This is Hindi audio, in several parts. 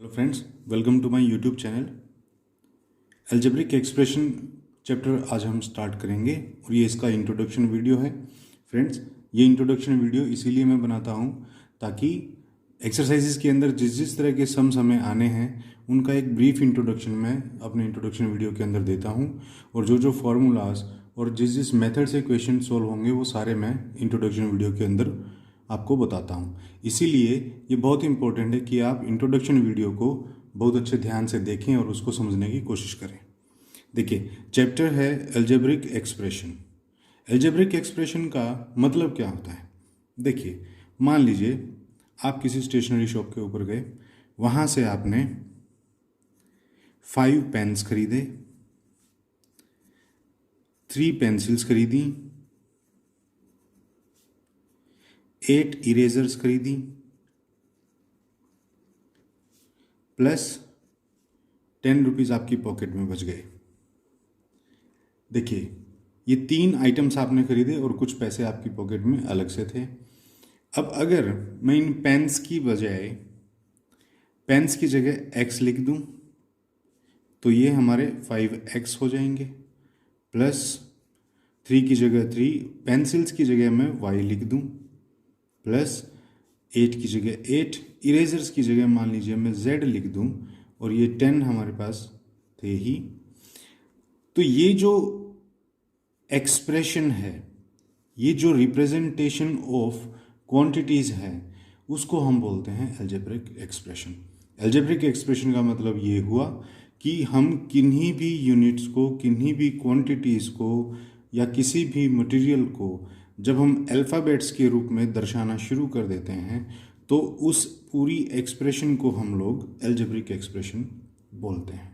Hello friends, welcome to my YouTube channel. Algebraic expression chapter आज हम स्टार्ट करेंगे और ये इसका इंट्रोडक्शन वीडियो है। फ्रेंड्स, ये इंट्रोडक्शन वीडियो इसीलिए मैं बनाता हूँ ताकि एक्सरसाइजेस के अंदर जिस जिस तरह के सम्स हमें आने हैं उनका एक ब्रीफ इंट्रोडक्शन मैं अपने इंट्रोडक्शन वीडियो के अंदर देता हूँ, और जो जो फार्मूलाज और जिस जिस मेथड से क्वेश्चन सॉल्व होंगे वो सारे मैं इंट्रोडक्शन वीडियो के अंदर आपको बताता हूँ। इसीलिए ये बहुत इंपॉर्टेंट है कि आप इंट्रोडक्शन वीडियो को बहुत अच्छे ध्यान से देखें और उसको समझने की कोशिश करें। देखिए, चैप्टर है अलजेब्रिक एक्सप्रेशन। अलजेब्रिक एक्सप्रेशन का मतलब क्या होता है? देखिए, मान लीजिए आप किसी स्टेशनरी शॉप के ऊपर गए, वहाँ से आपने 5 पेन्स खरीदे, 3 पेंसिल्स खरीदी, 8 इरेजर्स खरीदी, प्लस 10 रुपीज़ आपकी पॉकेट में बच गए। देखिए, ये 3 आइटम्स आपने खरीदे और कुछ पैसे आपकी पॉकेट में अलग से थे। अब अगर मैं इन पेन्स की बजाय पेन्स की जगह x लिख दूं तो ये हमारे 5x हो जाएंगे, प्लस 3 की जगह 3, पेंसिल्स की जगह मैं y लिख दूं, प्लस 8 की जगह 8, इरेजर्स की जगह मान लीजिए मैं z लिख दूं, और ये 10 हमारे पास थे ही। तो ये जो एक्सप्रेशन है, ये जो रिप्रेजेंटेशन ऑफ क्वांटिटीज है, उसको हम बोलते हैं अलजेब्रिक एक्सप्रेशन। अलजेब्रिक एक्सप्रेशन का मतलब ये हुआ कि हम किन्हीं भी यूनिट्स को, किन्हीं भी क्वांटिटीज़ को या किसी भी मटेरियल को जब हम अल्फ़ाबेट्स के रूप में दर्शाना शुरू कर देते हैं तो उस पूरी एक्सप्रेशन को हम लोग अलजेब्रिक एक्सप्रेशन बोलते हैं।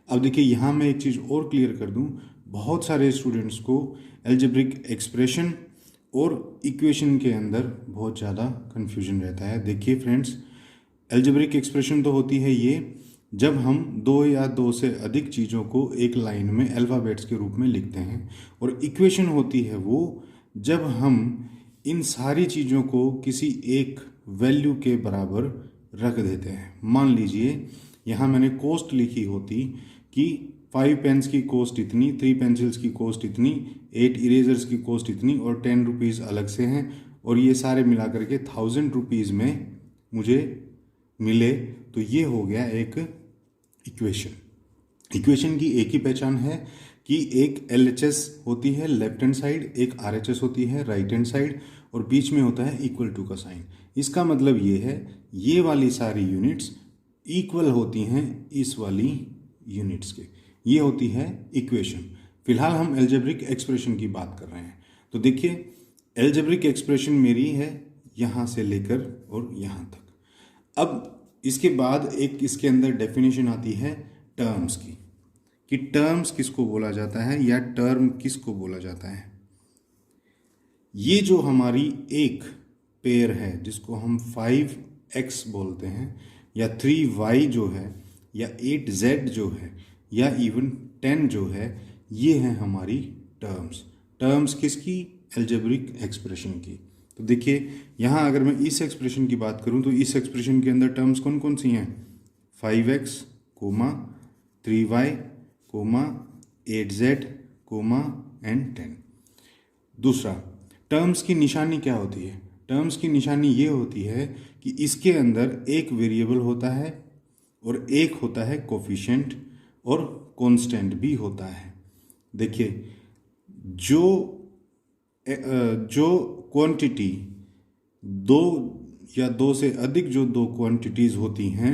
अब देखिए, यहाँ मैं एक चीज़ और क्लियर कर दूँ, बहुत सारे स्टूडेंट्स को अलजेब्रिक एक्सप्रेशन और इक्वेशन के अंदर बहुत ज़्यादा कन्फ्यूजन रहता है। देखिए फ्रेंड्स, अलजेब्रिक एक्सप्रेशन तो होती है ये जब हम 2 या 2 से अधिक चीज़ों को एक लाइन में अल्फ़ाबेट्स के रूप में लिखते हैं, और इक्वेशन होती है वो जब हम इन सारी चीज़ों को किसी एक वैल्यू के बराबर रख देते हैं। मान लीजिए यहाँ मैंने कॉस्ट लिखी होती कि 5 पेन्स की कॉस्ट इतनी, 3 पेंसिल्स की कॉस्ट इतनी, 8 इरेजर्स की कॉस्ट इतनी, और 10 रुपीज़ अलग से हैं, और ये सारे मिला करके 1000 रुपीज़ में मुझे मिले। तो ये हो गया एक इक्वेशन। इक्वेशन की एक ही पहचान है कि एक LHS होती है लेफ्ट हैंड साइड, एक RHS होती है राइट हैंड साइड, और बीच में होता है इक्वल टू का साइन। इसका मतलब ये है ये वाली सारी यूनिट्स इक्वल होती हैं इस वाली यूनिट्स के। ये होती है इक्वेशन। फिलहाल हम अलजेब्रिक एक्सप्रेशन की बात कर रहे हैं। तो देखिए, अलजेब्रिक एक्सप्रेशन मेरी है यहाँ से लेकर और यहाँ तक। अब इसके बाद एक इसके अंदर डेफिनेशन आती है टर्म्स की, कि टर्म्स किसको बोला जाता है या टर्म किसको बोला जाता है। ये जो हमारी एक पेयर है जिसको हम 5x बोलते हैं, या 3y जो है, या 8z जो है, या इवन 10 जो है, ये है हमारी टर्म्स। टर्म्स किसकी? अलजेब्रिक एक्सप्रेशन की। तो देखिए, यहाँ अगर मैं इस एक्सप्रेशन की बात करूँ तो इस एक्सप्रेशन के अंदर टर्म्स कौन कौन सी हैं? 5x, 3y, 8z, and 10। दूसरा, टर्म्स की निशानी क्या होती है? टर्म्स की निशानी ये होती है कि इसके अंदर एक वेरिएबल होता है और एक होता है कोफिशिएंट, और कांस्टेंट भी होता है। देखिए, जो क्वांटिटी 2 या 2 से अधिक जो 2 क्वांटिटीज़ होती हैं,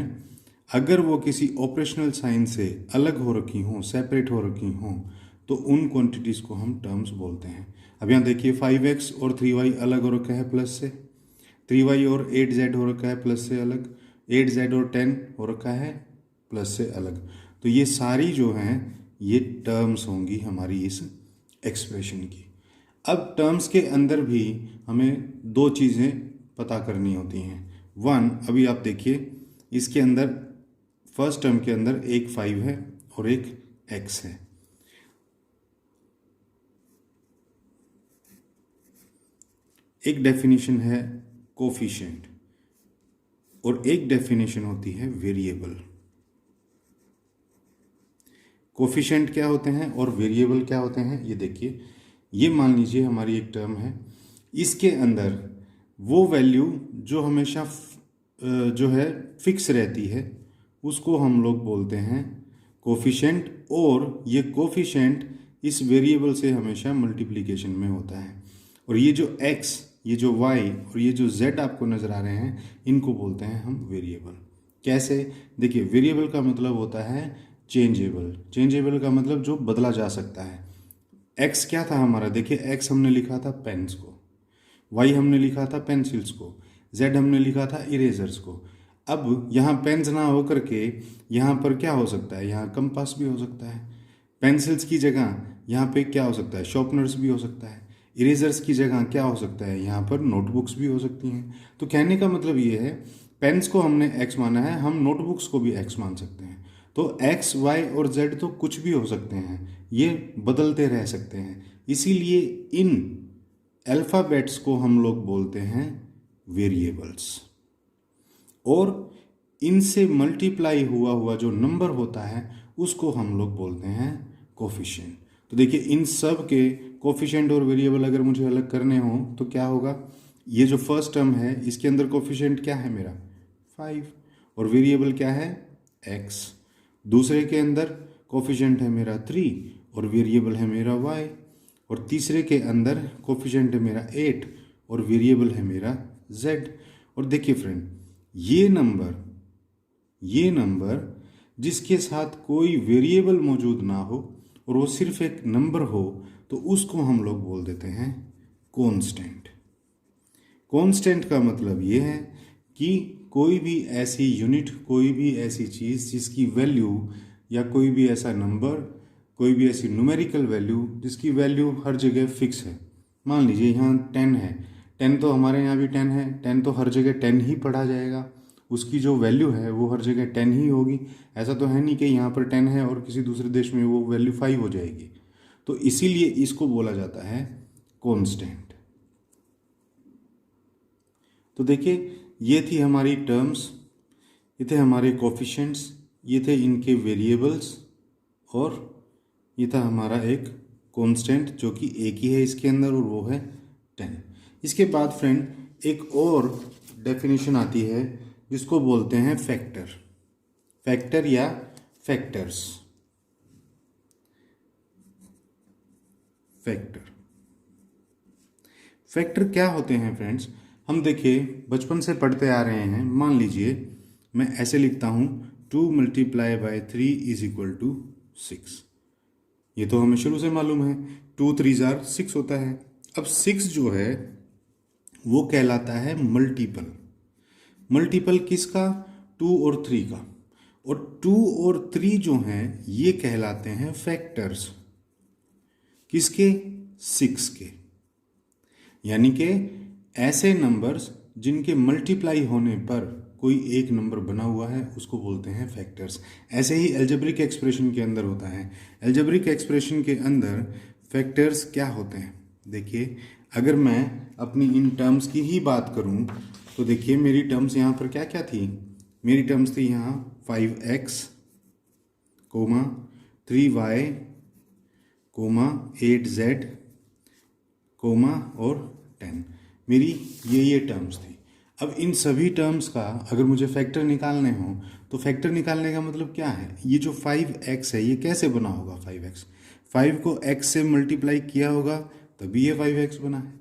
अगर वो किसी ऑपरेशनल साइन से अलग हो रखी हों, सेपरेट हो रखी हों, तो उन क्वांटिटीज़ को हम टर्म्स बोलते हैं। अब यहाँ देखिए, 5x और 3y अलग हो रखा है प्लस से, 3y और 8z हो रखा है प्लस से अलग, 8z और 10 हो रखा है प्लस से अलग। तो ये सारी जो हैं ये टर्म्स होंगी हमारी इस एक्सप्रेशन की। अब टर्म्स के अंदर भी हमें 2 चीज़ें पता करनी होती हैं। 1, अभी आप देखिए इसके अंदर फर्स्ट टर्म के अंदर एक 5 है और एक x है। एक डेफिनेशन है कोफिशिएंट। और एक डेफिनेशन होती है वेरिएबल। कोफिशिएंट क्या होते हैं और वेरिएबल क्या होते हैं, ये देखिए। ये मान लीजिए हमारी एक टर्म है, इसके अंदर वो वैल्यू जो हमेशा जो है फिक्स रहती है उसको हम लोग बोलते हैं कोफिशिएंट, और ये कोफिशिएंट इस वेरिएबल से हमेशा मल्टीप्लिकेशन में होता है। और ये जो x, ये जो y और ये जो z आपको नज़र आ रहे हैं, इनको बोलते हैं हम वेरिएबल। कैसे, देखिए वेरिएबल का मतलब होता है चेंजेबल। चेंजेबल का मतलब जो बदला जा सकता है। x क्या था हमारा, देखिए x हमने लिखा था पेन्स को, y हमने लिखा था पेंसिल्स को, z हमने लिखा था इरेजर्स को। अब यहाँ पेन्स ना हो करके यहाँ पर क्या हो सकता है, यहाँ कंपास भी हो सकता है। पेंसिल्स की जगह यहाँ पे क्या हो सकता है, शॉर्पनर्स भी हो सकता है। इरेजर्स की जगह क्या हो सकता है, यहाँ पर नोटबुक्स भी हो सकती हैं। तो कहने का मतलब ये है, पेन्स को हमने x माना है, हम नोटबुक्स को भी x मान सकते हैं। तो x, y और z तो कुछ भी हो सकते हैं, ये बदलते रह सकते हैं। इसीलिए इन अल्फ़ाबेट्स को हम लोग बोलते हैं वेरिएबल्स, और इनसे मल्टीप्लाई हुआ हुआ जो नंबर होता है उसको हम लोग बोलते हैं कोफिशिएंट। तो देखिए इन सब के कोफिशिएंट और वेरिएबल अगर मुझे अलग करने हो तो क्या होगा, ये जो फर्स्ट टर्म है इसके अंदर कोफिशिएंट क्या है मेरा 5 और वेरिएबल क्या है x। दूसरे के अंदर कोफिशिएंट है मेरा 3 और वेरिएबल है मेरा y। और तीसरे के अंदर कोफिशिएंट है मेरा 8 और वेरिएबल है मेरा z। और देखिए फ्रेंड, ये नंबर जिसके साथ कोई वेरिएबल मौजूद ना हो और वो सिर्फ एक नंबर हो तो उसको हम लोग बोल देते हैं कांस्टेंट। कांस्टेंट का मतलब ये है कि कोई भी ऐसी यूनिट, कोई भी ऐसी चीज़ जिसकी वैल्यू, या कोई भी ऐसा नंबर, कोई भी ऐसी न्यूमेरिकल वैल्यू जिसकी वैल्यू हर जगह फिक्स है। मान लीजिए यहाँ 10 है, 10 तो हमारे यहाँ भी 10 है, 10 तो हर जगह 10 ही पढ़ा जाएगा, उसकी जो वैल्यू है वो हर जगह 10 ही होगी। ऐसा तो है नहीं कि यहाँ पर 10 है और किसी दूसरे देश में वो वैल्यू 5 हो जाएगी। तो इसीलिए इसको बोला जाता है कांस्टेंट। तो देखिए ये थी हमारी टर्म्स, ये थे हमारे कोफिशिएंट्स, ये थे इनके वेरिएबल्स, और ये था हमारा एक कांस्टेंट जो कि एक ही है इसके अंदर और वो है 10। इसके बाद फ्रेंड एक और डेफिनेशन आती है जिसको बोलते हैं फैक्टर। फैक्टर या फैक्टर्स। फैक्टर क्या होते हैं फ्रेंड्स, हम देखिए बचपन से पढ़ते आ रहे हैं। मान लीजिए मैं ऐसे लिखता हूँ 2 × 3 = 6। ये तो हमें शुरू से मालूम है, 2 3 6 होता है। अब 6 जो है वो कहलाता है मल्टीपल। मल्टीपल किसका, 2 और 3 का। और 2 और 3 जो हैं ये कहलाते हैं फैक्टर्स। किसके, 6 के। यानी कि ऐसे नंबर्स जिनके मल्टीप्लाई होने पर कोई एक नंबर बना हुआ है उसको बोलते हैं फैक्टर्स। ऐसे ही अलजेब्रिक एक्सप्रेशन के अंदर होता है। अलजेब्रिक एक्सप्रेशन के अंदर फैक्टर्स क्या होते हैं, देखिए अगर मैं अपनी इन टर्म्स की ही बात करूं तो देखिए मेरी टर्म्स यहाँ पर क्या क्या थी। मेरी टर्म्स थी यहाँ 5x, 3y, 8z, और 10। मेरी ये टर्म्स थी। अब इन सभी टर्म्स का अगर मुझे फैक्टर निकालने हो तो फैक्टर निकालने का मतलब क्या है, ये जो 5x है ये कैसे बना होगा 5x, 5 को x से मल्टीप्लाई किया होगा तभी ये 5x बना है।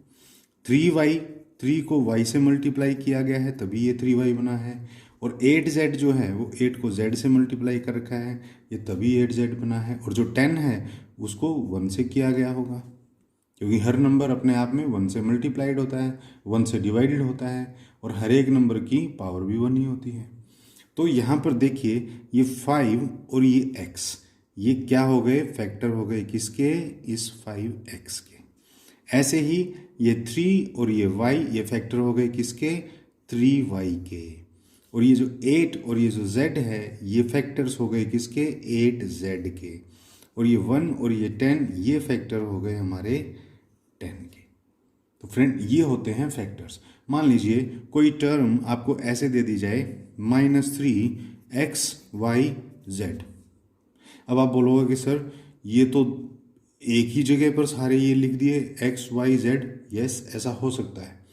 3y, 3 को y से मल्टीप्लाई किया गया है तभी ये 3y बना है। और 8z जो है वो 8 को z से मल्टीप्लाई कर रखा है, ये तभी 8z बना है। और जो 10 है उसको 1 से किया गया होगा, क्योंकि हर नंबर अपने आप में 1 से मल्टीप्लाइड होता है, 1 से डिवाइडेड होता है, और हर एक नंबर की पावर भी 1 ही होती है। तो यहाँ पर देखिए ये 5 और ये x, ये क्या हो गए, फैक्टर हो गए किसके, इस 5x के। ऐसे ही ये 3 और ये y, ये फैक्टर हो गए किसके, 3y के। और ये जो 8 और ये जो z है ये फैक्टर्स हो गए किसके, 8z के। और ये 1 और ये 10 ये फैक्टर हो गए हमारे 10 के। तो फ्रेंड ये होते हैं फैक्टर्स। मान लीजिए कोई टर्म आपको ऐसे दे दी जाए -3 x y z। अब आप बोलोगे कि सर ये तो एक ही जगह पर सारे ये लिख दिए x y z। यस, ऐसा हो सकता है।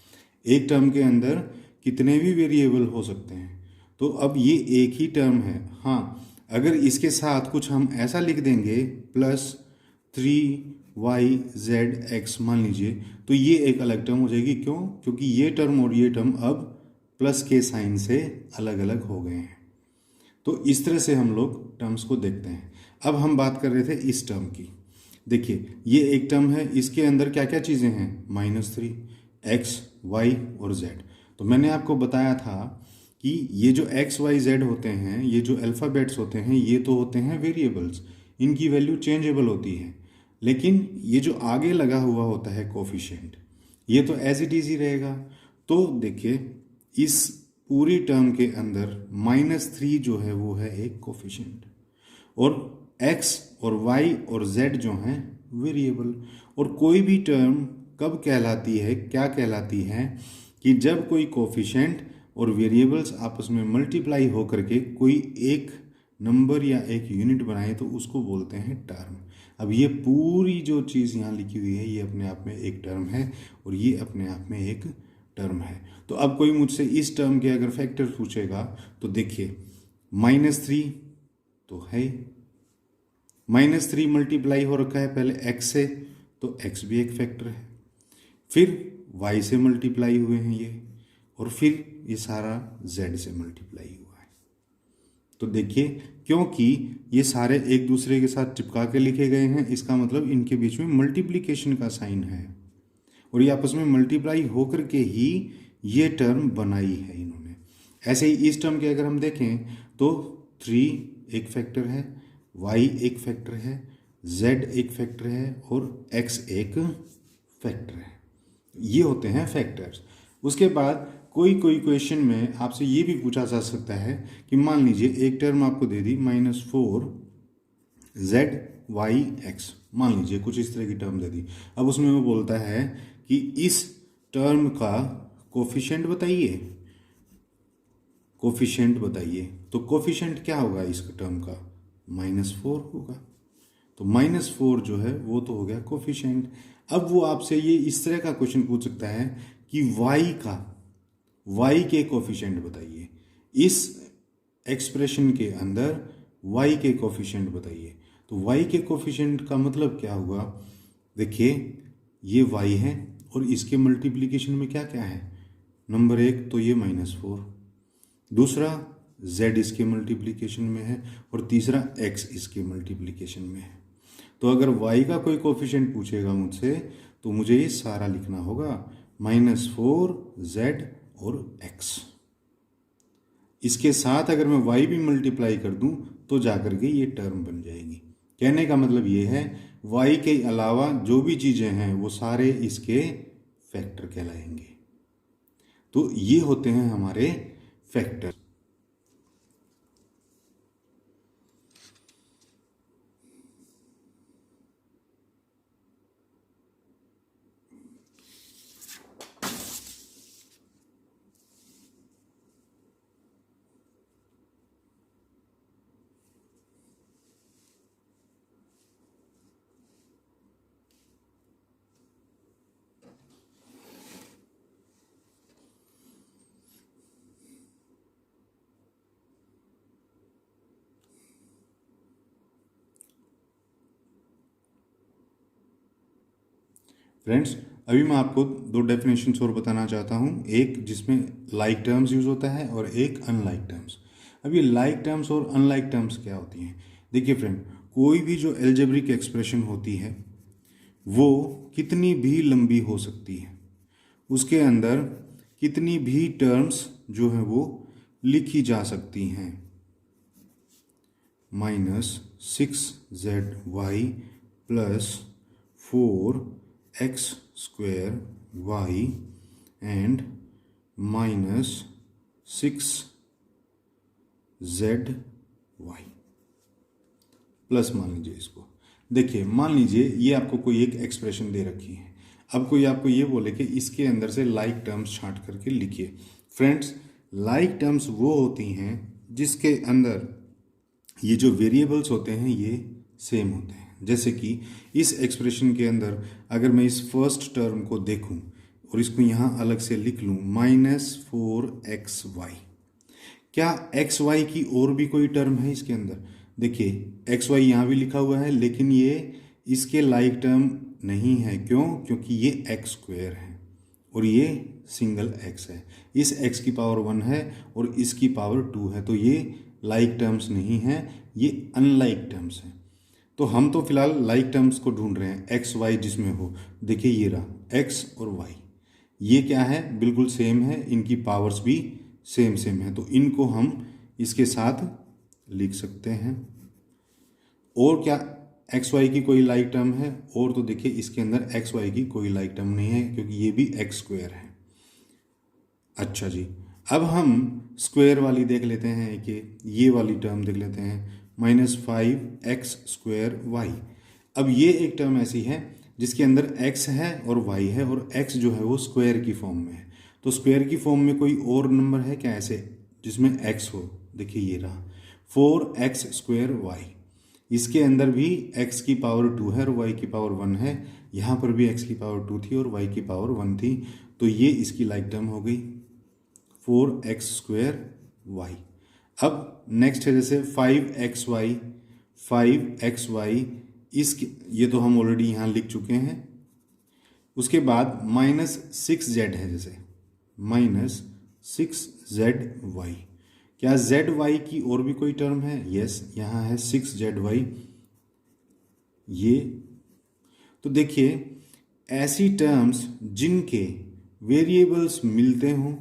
एक टर्म के अंदर कितने भी वेरिएबल हो सकते हैं, तो अब ये एक ही टर्म है। हाँ, अगर इसके साथ कुछ हम ऐसा लिख देंगे +3 y z x मान लीजिए, तो ये एक अलग टर्म हो जाएगी। क्यों? क्योंकि ये टर्म और ये टर्म अब प्लस के साइन से अलग अलग हो गए हैं। तो इस तरह से हम लोग टर्म्स को देखते हैं। अब हम बात कर रहे थे इस टर्म की। देखिए, ये एक टर्म है, इसके अंदर क्या क्या चीज़ें हैं? -3 x y और z। तो मैंने आपको बताया था कि ये जो x y z होते हैं, ये जो अल्फ़ाबेट्स होते हैं, ये तो होते हैं वेरिएबल्स, इनकी वैल्यू चेंजेबल होती है। लेकिन ये जो आगे लगा हुआ होता है कोफिशिएंट, ये तो एज इट इज ही रहेगा। तो देखिए, इस पूरी टर्म के अंदर -3 जो है वो है एक कोफिशिएंट, और x और y और z जो हैं वेरिएबल। और कोई भी टर्म कब कहलाती है, क्या कहलाती है, कि जब कोई कोफिशिएंट और वेरिएबल्स आपस में मल्टीप्लाई होकर के कोई एक नंबर या एक यूनिट बनाए, तो उसको बोलते हैं टर्म। अब ये पूरी जो चीज़ यहाँ लिखी हुई है, ये अपने आप में एक टर्म है, और ये अपने आप में एक टर्म है। तो अब कोई मुझसे इस टर्म के अगर फैक्टर पूछेगा, तो देखिए -3 तो है, -3 मल्टीप्लाई हो रखा है पहले x से, तो x भी एक फैक्टर है। फिर y से मल्टीप्लाई हुए हैं ये, और फिर ये सारा z से मल्टीप्लाई हुआ है। तो देखिए, क्योंकि ये सारे एक दूसरे के साथ चिपका के लिखे गए हैं, इसका मतलब इनके बीच में मल्टीप्लिकेशन का साइन है, और ये आपस में मल्टीप्लाई होकर के ही ये टर्म बनाई है इन्होंने। ऐसे ही इस टर्म के अगर हम देखें, तो 3 एक फैक्टर है, y एक फैक्टर है, z एक फैक्टर है, और x एक फैक्टर है। ये होते हैं फैक्टर्स। उसके बाद कोई कोई क्वेश्चन में आपसे ये भी पूछा जा सकता है कि मान लीजिए एक टर्म आपको दे दी -4 z/y/x, मान लीजिए कुछ इस तरह की टर्म दे दी। अब उसमें वो बोलता है कि इस टर्म का कोफिशिएंट बताइए, कोफिशिएंट बताइए। तो कोफिशिएंट क्या होगा इस टर्म का? -4 होगा। तो -4 जो है वो तो हो गया कोफिशिएंट। अब वो आपसे ये इस तरह का क्वेश्चन पूछ सकता है कि y के कोफिशिएंट बताइए, इस एक्सप्रेशन के अंदर y के कोफिशिएंट बताइए। तो y के कोफिशिएंट का मतलब क्या हुआ? देखिए, ये y है, और इसके मल्टीप्लिकेशन में क्या क्या है? नंबर 1 तो ये -4, दूसरा z इसके मल्टीप्लिकेशन में है, और तीसरा x इसके मल्टीप्लिकेशन में है। तो अगर y का कोई कोफिशिएंट पूछेगा मुझसे, तो मुझे ये सारा लिखना होगा, -4 z और x। इसके साथ अगर मैं y भी मल्टीप्लाई कर दूं, तो जाकर के ये टर्म बन जाएगी। कहने का मतलब ये है, y के अलावा जो भी चीज़ें हैं वो सारे इसके फैक्टर कहलाएंगे। तो ये होते हैं हमारे फैक्टर। फ्रेंड्स, अभी मैं आपको 2 डेफिनेशंस और बताना चाहता हूँ, एक जिसमें लाइक टर्म्स यूज़ होता है और एक अनलाइक टर्म्स। अब ये लाइक टर्म्स और अनलाइक टर्म्स क्या होती हैं? देखिए फ्रेंड, कोई भी जो एल्जेब्रिक एक्सप्रेशन होती है वो कितनी भी लंबी हो सकती है, उसके अंदर कितनी भी टर्म्स जो है वो लिखी जा सकती हैं। -6zy + 4x² and -6zy plus मान लीजिए इसको। देखिए, मान लीजिए ये आपको कोई एक एक्सप्रेशन दे रखी है। अब कोई आपको ये बोले कि इसके अंदर से लाइक टर्म्स छांट करके लिखिए। फ्रेंड्स, लाइक टर्म्स वो होती हैं जिसके अंदर ये जो वेरिएबल्स होते हैं ये सेम होते हैं। जैसे कि इस एक्सप्रेशन के अंदर अगर मैं इस फर्स्ट टर्म को देखूं और इसको यहाँ अलग से लिख लूँ -4xy, क्या एक्स वाई की और भी कोई टर्म है इसके अंदर? देखिए एक्स वाई यहाँ भी लिखा हुआ है, लेकिन ये इसके लाइक टर्म नहीं है। क्यों? क्योंकि ये एक्स स्क्वेयर है और ये सिंगल एक्स है। इस एक्स की पावर 1 है और इसकी पावर 2 है, तो ये लाइक टर्म्स नहीं है, ये अनलाइक टर्म्स हैं। तो हम तो फिलहाल लाइक टर्म्स को ढूंढ रहे हैं, एक्स वाई जिसमें हो। देखिए ये रहा एक्स और वाई, ये क्या है? बिल्कुल सेम है, इनकी पावर्स भी सेम सेम है, तो इनको हम इसके साथ लिख सकते हैं। और क्या एक्स वाई की कोई लाइक टर्म है? और तो देखिए इसके अंदर एक्स वाई की कोई लाइक टर्म नहीं है, क्योंकि ये भी एक्स स्क्वेयर है। अच्छा जी, अब हम स्क्वेयर वाली देख लेते हैं कि ये वाली टर्म देख लेते हैं, -5x²y। अब ये एक टर्म ऐसी है जिसके अंदर x है और y है, और x जो है वो स्क्वायर की फॉर्म में है। तो स्क्वायर की फॉर्म में कोई और नंबर है क्या ऐसे जिसमें x हो? देखिए ये रहा 4x²y। इसके अंदर भी x की पावर 2 है और y की पावर 1 है। यहाँ पर भी x की पावर 2 थी और y की पावर 1 थी, तो ये इसकी लाइक टर्म हो गई 4x²y। अब नेक्स्ट है जैसे 5xy, इसके ये तो हम ऑलरेडी यहाँ लिख चुके हैं। उसके बाद -6z है, जैसे -6zy। क्या zy की और भी कोई टर्म है? यस, यहाँ है 6zy। ये तो देखिए ऐसी टर्म्स जिनके वेरिएबल्स मिलते हों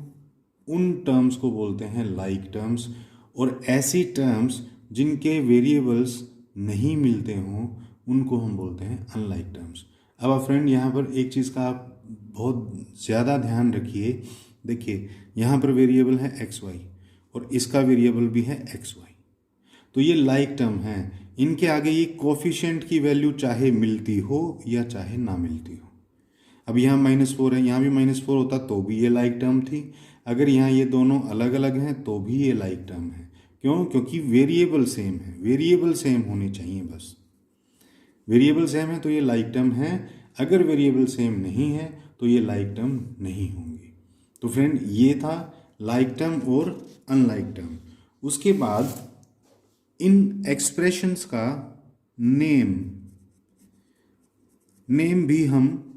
उन टर्म्स को बोलते हैं लाइक टर्म्स, और ऐसी टर्म्स जिनके वेरिएबल्स नहीं मिलते हों उनको हम बोलते हैं अनलाइक टर्म्स। अब फ्रेंड यहाँ पर एक चीज़ का आप बहुत ज़्यादा ध्यान रखिए। देखिए यहाँ पर वेरिएबल है एक्स वाई और इसका वेरिएबल भी है एक्स वाई, तो ये लाइक टर्म है। इनके आगे ये कोफिशिएंट की वैल्यू चाहे मिलती हो या चाहे ना मिलती हो। अब यहाँ -4 है, यहाँ भी -4 होता तो भी ये लाइक टर्म थी। अगर यहाँ ये दोनों अलग अलग हैं तो भी ये लाइक टर्म है। क्यों? क्योंकि वेरिएबल सेम है, वेरिएबल सेम होने चाहिए बस। वेरिएबल सेम है तो ये लाइक टर्म है, अगर वेरिएबल सेम नहीं है तो ये लाइक टर्म नहीं होंगे। तो फ्रेंड ये था लाइक टर्म और अनलाइक टर्म। उसके बाद इन एक्सप्रेशंस का नेम भी हम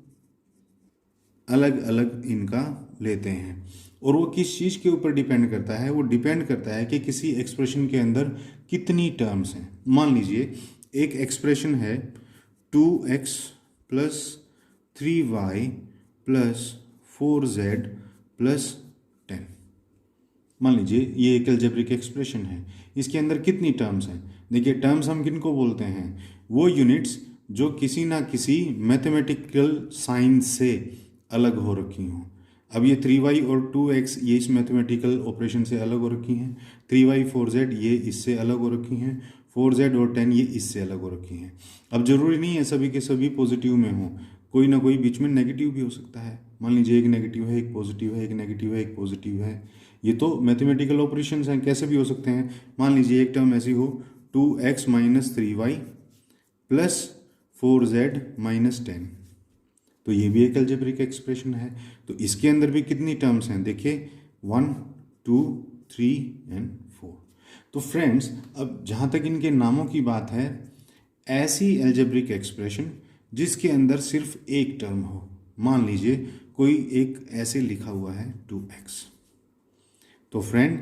अलग अलग इनका लेते हैं, और वो किस चीज़ के ऊपर डिपेंड करता है? वो डिपेंड करता है कि किसी एक्सप्रेशन के अंदर कितनी टर्म्स हैं। मान लीजिए एक एक्सप्रेशन है 2x + 3y + 4z + 10। मान लीजिए ये एक अलजेब्रिक एक्सप्रेशन है, इसके अंदर कितनी टर्म्स हैं? देखिए टर्म्स हम किनको बोलते हैं? वो यूनिट्स जो किसी ना किसी मैथमेटिकल साइन से अलग हो रखी हों। अब ये 3y और 2x ये इस मैथमेटिकल ऑपरेशन से अलग हो रखी हैं, 3y 4z ये इससे अलग हो रखी हैं, 4z और 10 ये इससे अलग हो रखी हैं। अब जरूरी नहीं है सभी के सभी पॉजिटिव में हो, कोई ना कोई बीच में नेगेटिव भी हो सकता है। मान लीजिए एक नेगेटिव है, एक पॉजिटिव है, एक नेगेटिव है, एक पॉजिटिव है। ये तो मैथमेटिकल ऑपरेशंस हैं, कैसे भी हो सकते हैं। मान लीजिए एक टर्म ऐसी हो 2x - 3y + 4z - 10, तो ये भी एक अलजेब्रिक एक्सप्रेशन है। तो इसके अंदर भी कितनी टर्म्स हैं? देखिए 1 2 3 एंड 4। तो फ्रेंड्स अब जहाँ तक इनके नामों की बात है, ऐसी अलजेब्रिक एक्सप्रेशन जिसके अंदर सिर्फ एक टर्म हो, मान लीजिए कोई एक ऐसे लिखा हुआ है 2x, तो फ्रेंड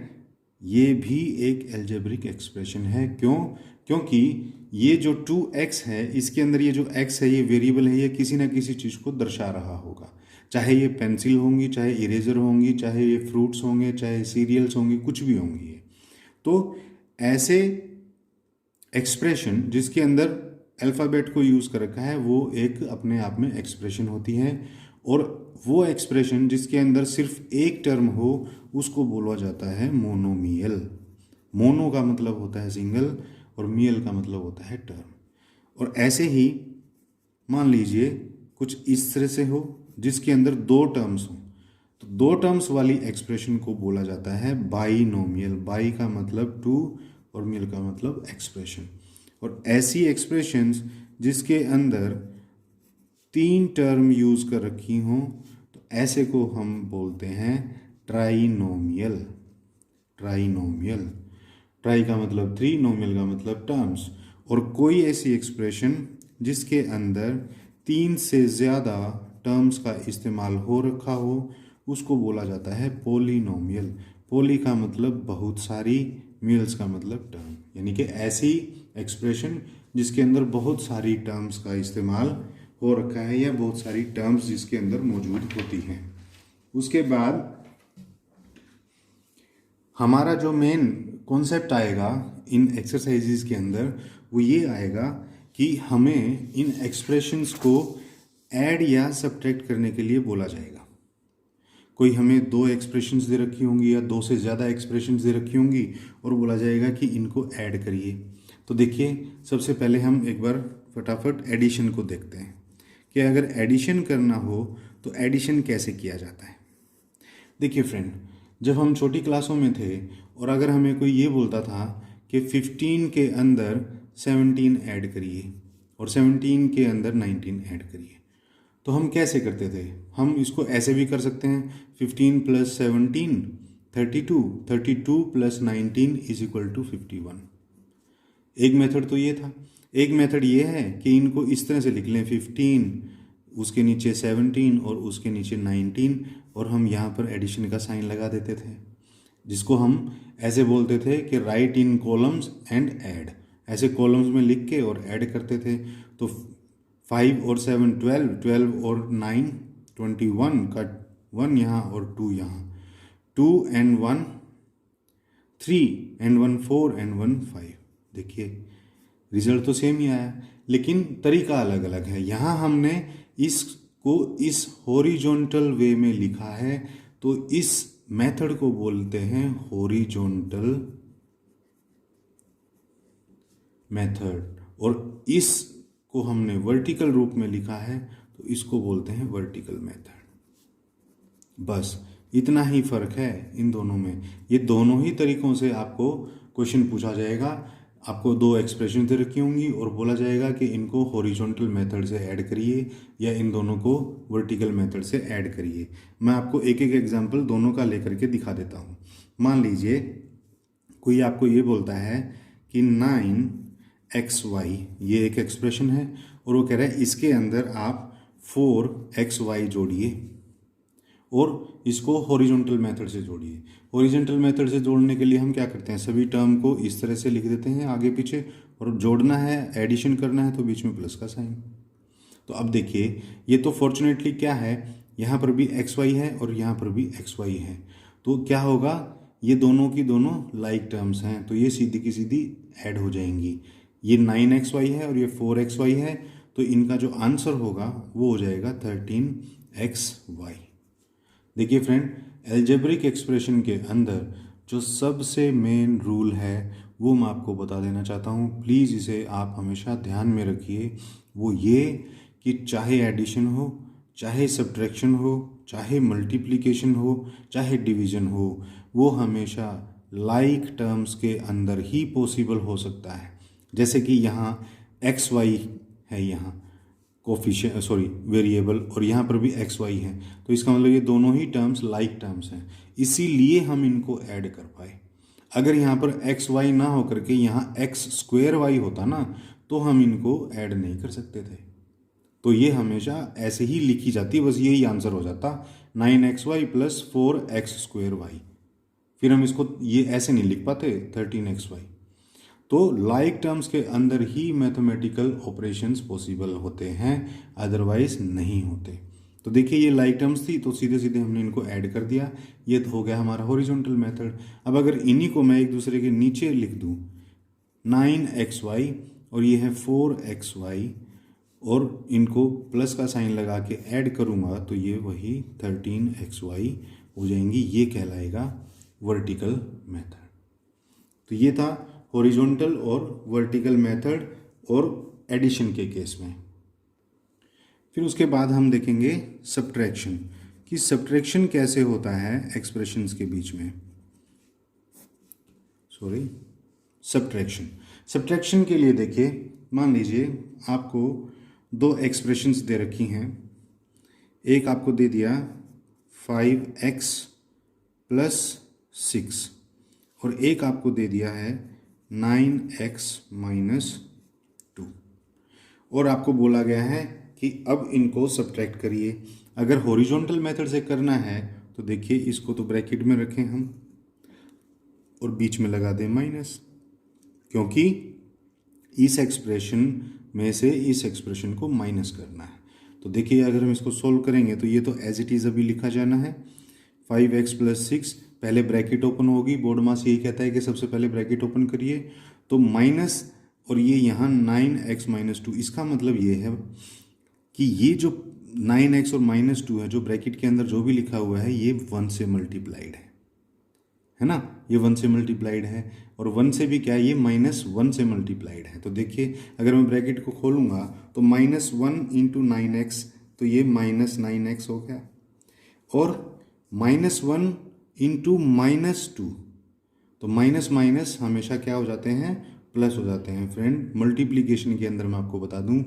ये भी एक अलजेब्रिक एक्सप्रेशन है। क्यों? क्योंकि ये जो 2x है इसके अंदर ये जो x है ये वेरिएबल है, ये किसी ना किसी चीज़ को दर्शा रहा होगा। चाहे ये पेंसिल होंगी, चाहे इरेजर होंगी, चाहे ये फ्रूट्स होंगे, चाहे सीरियल्स होंगी, कुछ भी होंगी ये। तो ऐसे एक्सप्रेशन जिसके अंदर अल्फ़ाबेट को यूज़ कर रखा है वो एक अपने आप में एक्सप्रेशन होती है, और वो एक्सप्रेशन जिसके अंदर सिर्फ एक टर्म हो उसको बोला जाता है मोनोमियल। मोनो का मतलब होता है सिंगल और मियल का मतलब होता है टर्म। और ऐसे ही मान लीजिए कुछ इस तरह से हो जिसके अंदर दो टर्म्स हो, तो दो टर्म्स वाली एक्सप्रेशन को बोला जाता है बाइनोमियल। बाई का मतलब टू और मिल का मतलब एक्सप्रेशन। और ऐसी एक्सप्रेशंस जिसके अंदर तीन टर्म यूज कर रखी हों तो ऐसे को हम बोलते हैं ट्राइनोमियल। ट्राइनोमियल, ट्राई का मतलब थ्री, नोमियल का मतलब टर्म्स। और कोई ऐसी एक्सप्रेशन जिसके अंदर तीन से ज़्यादा टर्म्स का इस्तेमाल हो रखा हो उसको बोला जाता है पोलिनोमियल। पोली का मतलब बहुत सारी, मिल्स का मतलब टर्म, यानी कि ऐसी एक्सप्रेशन जिसके अंदर बहुत सारी टर्म्स का इस्तेमाल हो रखा है या बहुत सारी टर्म्स जिसके अंदर मौजूद होती हैं। उसके बाद हमारा जो मेन कॉन्सेप्ट आएगा इन एक्सरसाइजेस के अंदर वो ये आएगा कि हमें इन एक्सप्रेशंस को ऐड या सब्ट्रैक्ट करने के लिए बोला जाएगा। कोई हमें दो एक्सप्रेशंस दे रखी होंगी या दो से ज़्यादा एक्सप्रेशंस दे रखी होंगी और बोला जाएगा कि इनको ऐड करिए। तो देखिए, सबसे पहले हम एक बार फटाफट एडिशन को देखते हैं कि अगर एडिशन करना हो तो एडिशन कैसे किया जाता है। देखिए फ्रेंड, जब हम छोटी क्लासों में थे और अगर हमें कोई ये बोलता था कि 15 के अंदर 17 ऐड करिए और 17 के अंदर 19 ऐड करिए, तो हम कैसे करते थे? हम इसको ऐसे भी कर सकते हैं, 15 + 17 32, 32 + 19 = 51। एक मेथड तो ये था। एक मेथड ये है कि इनको इस तरह से लिख लें, 15 उसके नीचे 17 और उसके नीचे 19, और हम यहाँ पर एडिशन का साइन लगा देते थे, जिसको हम ऐसे बोलते थे कि right in columns and add. ऐसे कॉलम्स में लिख के और ऐड करते थे। तो 5 और 7 12, 12 और 9 21 का 1 यहाँ और 2 यहाँ, 2 and 1 3 and 1 4 and 1 5। देखिए, रिजल्ट तो सेम ही आया लेकिन तरीका अलग अलग है। यहाँ हमने इसको इस हॉरिजॉन्टल वे में लिखा है, तो इस मेथड को बोलते हैं हॉरिजॉन्टल मेथड, और इसको हमने वर्टिकल रूप में लिखा है तो इसको बोलते हैं वर्टिकल मेथड। बस इतना ही फर्क है इन दोनों में। ये दोनों ही तरीकों से आपको क्वेश्चन पूछा जाएगा। आपको दो एक्सप्रेशन दे रखी होंगी और बोला जाएगा कि इनको हॉरिजॉन्टल मेथड से ऐड करिए या इन दोनों को वर्टिकल मेथड से ऐड करिए। मैं आपको एक एक एग्जांपल दोनों का लेकर के दिखा देता हूँ। मान लीजिए कोई आपको ये बोलता है कि 9xy, ये एक एक्सप्रेशन है, और वो कह रहा है इसके अंदर आप 4xy जोड़िए और इसको हॉरिजॉन्टल मेथड से जोड़िए। हॉरिजॉन्टल मेथड से जोड़ने के लिए हम क्या करते हैं, सभी टर्म को इस तरह से लिख देते हैं आगे पीछे, और जोड़ना है, एडिशन करना है तो बीच में प्लस का साइन। तो अब देखिए, ये तो फॉर्चुनेटली क्या है, यहाँ पर भी xy है और यहाँ पर भी xy है, तो क्या होगा, ये दोनों की दोनों लाइक टर्म्स हैं, तो ये सीधी की सीधी ऐड हो जाएंगी। ये 9xy है और ये 4xy है, तो इनका जो आंसर होगा वो हो जाएगा 13xy। देखिए फ्रेंड, एल्जेब्रिक एक्सप्रेशन के अंदर जो सबसे मेन रूल है वो मैं आपको बता देना चाहता हूँ, प्लीज़ इसे आप हमेशा ध्यान में रखिए। वो ये कि चाहे एडिशन हो, चाहे सब्ट्रैक्शन हो, चाहे मल्टीप्लिकेशन हो, चाहे डिवीज़न हो, वो हमेशा लाइक टर्म्स के अंदर ही पॉसिबल हो सकता है। जैसे कि यहाँ xy है, यहाँ कोफिशिएंट वेरिएबल, और यहाँ पर भी xy है, तो इसका मतलब ये दोनों ही टर्म्स लाइक टर्म्स हैं, इसीलिए हम इनको ऐड कर पाए। अगर यहाँ पर xy ना हो करके यहाँ x² होता ना, तो हम इनको ऐड नहीं कर सकते थे। तो ये हमेशा ऐसे ही लिखी जाती, बस यही आंसर हो जाता 9xy + 4x²y। फिर हम इसको ये ऐसे नहीं लिख पाते 13xy। तो लाइक टर्म्स के अंदर ही मैथमेटिकल ऑपरेशंस पॉसिबल होते हैं, अदरवाइज नहीं होते। तो देखिए, ये लाइक टर्म्स थी तो सीधे सीधे हमने इनको ऐड कर दिया, ये तो हो गया हमारा हॉरिजॉन्टल मेथड। अब अगर इन्हीं को मैं एक दूसरे के नीचे लिख दूं, 9xy और ये है 4xy, और इनको प्लस का साइन लगा के ऐड करूँगा तो ये वही 13xy हो जाएंगी। ये कहलाएगा वर्टिकल मेथड। तो ये था हॉरिजॉन्टल और वर्टिकल मेथड और एडिशन के केस में। फिर उसके बाद हम देखेंगे सब्ट्रैक्शन, कि सब्ट्रैक्शन कैसे होता है एक्सप्रेशंस के बीच में। सब्ट्रैक्शन के लिए देखिए, मान लीजिए आपको दो एक्सप्रेशंस दे रखी हैं। एक आपको दे दिया 5x प्लस 6 और एक आपको दे दिया है 9x माइनस 2, और आपको बोला गया है कि अब इनको सब्ट्रैक्ट करिए। अगर हॉरिजॉन्टल मेथड से करना है तो देखिए, इसको तो ब्रैकेट में रखें हम और बीच में लगा दें माइनस, क्योंकि इस एक्सप्रेशन में से इस एक्सप्रेशन को माइनस करना है। तो देखिए, अगर हम इसको सोल्व करेंगे तो ये तो एज इट इज़ अभी लिखा जाना है। 5x प्लस 6, पहले ब्रैकेट ओपन होगी, बोर्ड मास यही कहता है कि सबसे पहले ब्रैकेट ओपन करिए, तो माइनस, और ये यहाँ 9x माइनस 2। इसका मतलब ये है कि ये जो 9x और माइनस 2 है, जो ब्रैकेट के अंदर जो भी लिखा हुआ है, ये 1 से मल्टीप्लाइड है ना, ये 1 से मल्टीप्लाइड है, और 1 से भी क्या है, ये -1 से मल्टीप्लाइड है। तो देखिए, अगर मैं ब्रैकेट को खोलूँगा तो -1 इंटू 9x, तो ये -9x हो गया, और -1 इंटू -2, तो माइनस माइनस हमेशा क्या हो जाते हैं, प्लस हो जाते हैं। फ्रेंड, मल्टीप्लिकेशन के अंदर मैं आपको बता दूं,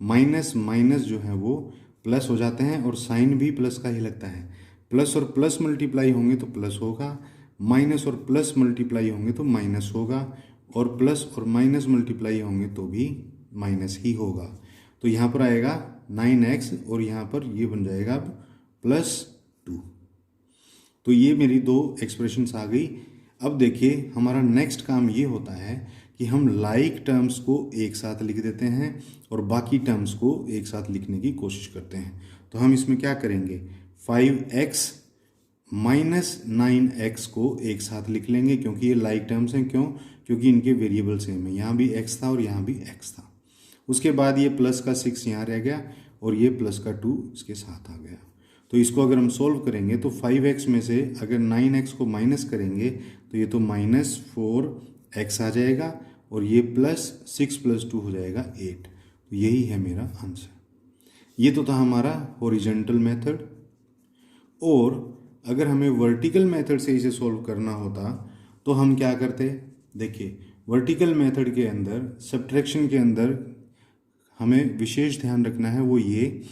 माइनस माइनस जो है वो प्लस हो जाते हैं, और साइन भी प्लस का ही लगता है। प्लस और प्लस मल्टीप्लाई होंगे तो प्लस होगा, माइनस और प्लस मल्टीप्लाई होंगे तो माइनस होगा, और प्लस और माइनस मल्टीप्लाई होंगे तो भी माइनस ही होगा। तो यहाँ पर आएगा 9x और यहाँ पर ये बन जाएगा अब +2। तो ये मेरी दो एक्सप्रेशंस आ गई। अब देखिए, हमारा नेक्स्ट काम ये होता है कि हम लाइक टर्म्स को एक साथ लिख देते हैं और बाकी टर्म्स को एक साथ लिखने की कोशिश करते हैं। तो हम इसमें क्या करेंगे, 5x माइनस 9x को एक साथ लिख लेंगे, क्योंकि ये लाइक टर्म्स हैं। क्यों? क्योंकि इनके वेरिएबल सेम है, यहाँ भी x था और यहाँ भी x था। उसके बाद ये प्लस का 6 यहाँ रह गया और ये प्लस का 2 इसके साथ आ गया। तो इसको अगर हम सोल्व करेंगे तो 5x में से अगर 9x को माइनस करेंगे तो ये तो -4x आ जाएगा, और ये +6 + 2 हो जाएगा 8। तो यही है मेरा आंसर। ये तो था हमारा हॉरिजॉन्टल मेथड। और अगर हमें वर्टिकल मेथड से इसे सोल्व करना होता तो हम क्या करते, देखिए, वर्टिकल मेथड के अंदर, सब्ट्रैक्शन के अंदर हमें विशेष ध्यान रखना है, वो ये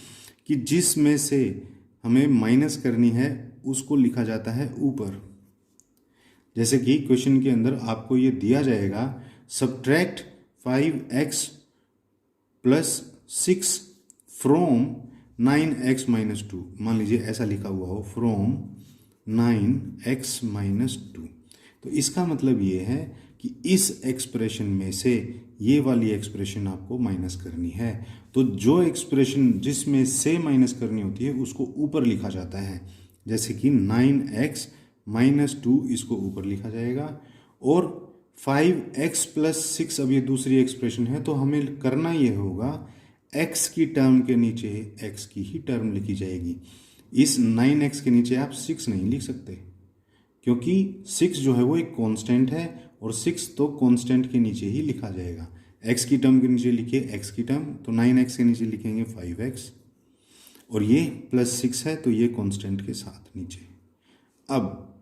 कि जिसमें से हमें माइनस करनी है उसको लिखा जाता है ऊपर। जैसे कि क्वेश्चन के अंदर आपको ये दिया जाएगा, subtract 5x plus 6 from 9x minus 2। मान लीजिए ऐसा लिखा हुआ हो, फ्रॉम 9x माइनस 2। तो इसका मतलब ये है कि इस एक्सप्रेशन में से ये वाली एक्सप्रेशन आपको माइनस करनी है। तो जो एक्सप्रेशन जिसमें से माइनस करनी होती है उसको ऊपर लिखा जाता है। जैसे कि 9x माइनस 2, इसको ऊपर लिखा जाएगा, और 5x प्लस 6, अब ये दूसरी एक्सप्रेशन है, तो हमें करना ये होगा, x की टर्म के नीचे x की ही टर्म लिखी जाएगी। इस 9x के नीचे आप 6 नहीं लिख सकते, क्योंकि 6 जो है वो एक कांस्टेंट है, और 6 तो कांस्टेंट के नीचे ही लिखा जाएगा। x की टर्म के नीचे लिखिए x की टर्म, तो 9x के नीचे लिखेंगे 5x, और ये +6 है तो ये कांस्टेंट के साथ नीचे।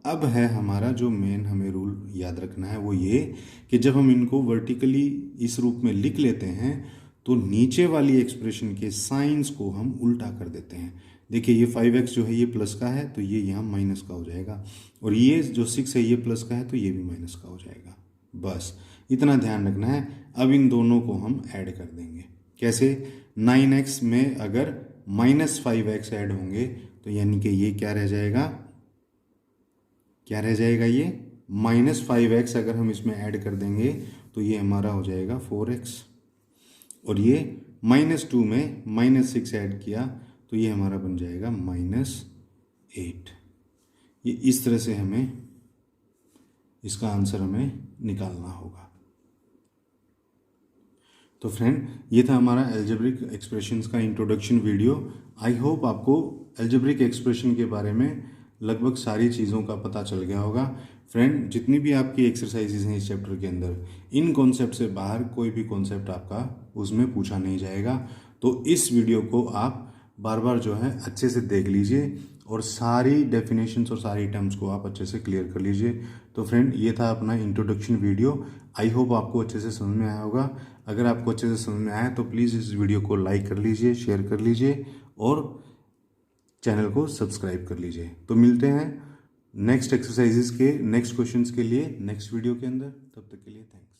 अब है हमारा जो मेन हमें रूल याद रखना है, वो ये कि जब हम इनको वर्टिकली इस रूप में लिख लेते हैं तो नीचे वाली एक्सप्रेशन के साइंस को हम उल्टा कर देते हैं। देखिए, ये 5x जो है ये प्लस का है तो ये यहाँ माइनस का हो जाएगा, और ये जो 6 है ये प्लस का है तो ये भी माइनस का हो जाएगा। बस इतना ध्यान रखना है। अब इन दोनों को हम ऐड कर देंगे। कैसे? 9x में अगर -5x ऐड होंगे तो यानी कि ये क्या रह जाएगा, ये -5x अगर हम इसमें ऐड कर देंगे तो ये हमारा हो जाएगा 4x, और ये -2 में -6 ऐड किया तो ये हमारा बन जाएगा -8। ये इस तरह से हमें इसका आंसर हमें निकालना होगा। तो फ्रेंड, ये था हमारा एल्जेब्रिक एक्सप्रेशंस का इंट्रोडक्शन वीडियो। आई होप आपको एल्जेब्रिक एक्सप्रेशन के बारे में लगभग सारी चीज़ों का पता चल गया होगा। फ्रेंड, जितनी भी आपकी एक्सरसाइजेज हैं इस चैप्टर के अंदर, इन कॉन्सेप्ट से बाहर कोई भी कॉन्सेप्ट आपका उसमें पूछा नहीं जाएगा। तो इस वीडियो को आप बार बार जो है अच्छे से देख लीजिए और सारी डेफिनेशंस और सारी टर्म्स को आप अच्छे से क्लियर कर लीजिए। तो फ्रेंड, ये था अपना इंट्रोडक्शन वीडियो। आई होप आपको अच्छे से समझ में आया होगा। अगर आपको अच्छे से समझ में आया तो प्लीज़ इस वीडियो को लाइक कर लीजिए, शेयर कर लीजिए और चैनल को सब्सक्राइब कर लीजिए। तो मिलते हैं नेक्स्ट एक्सरसाइजेस के नेक्स्ट क्वेश्चंस के लिए नेक्स्ट वीडियो के अंदर। तब तक के लिए थैंक्स।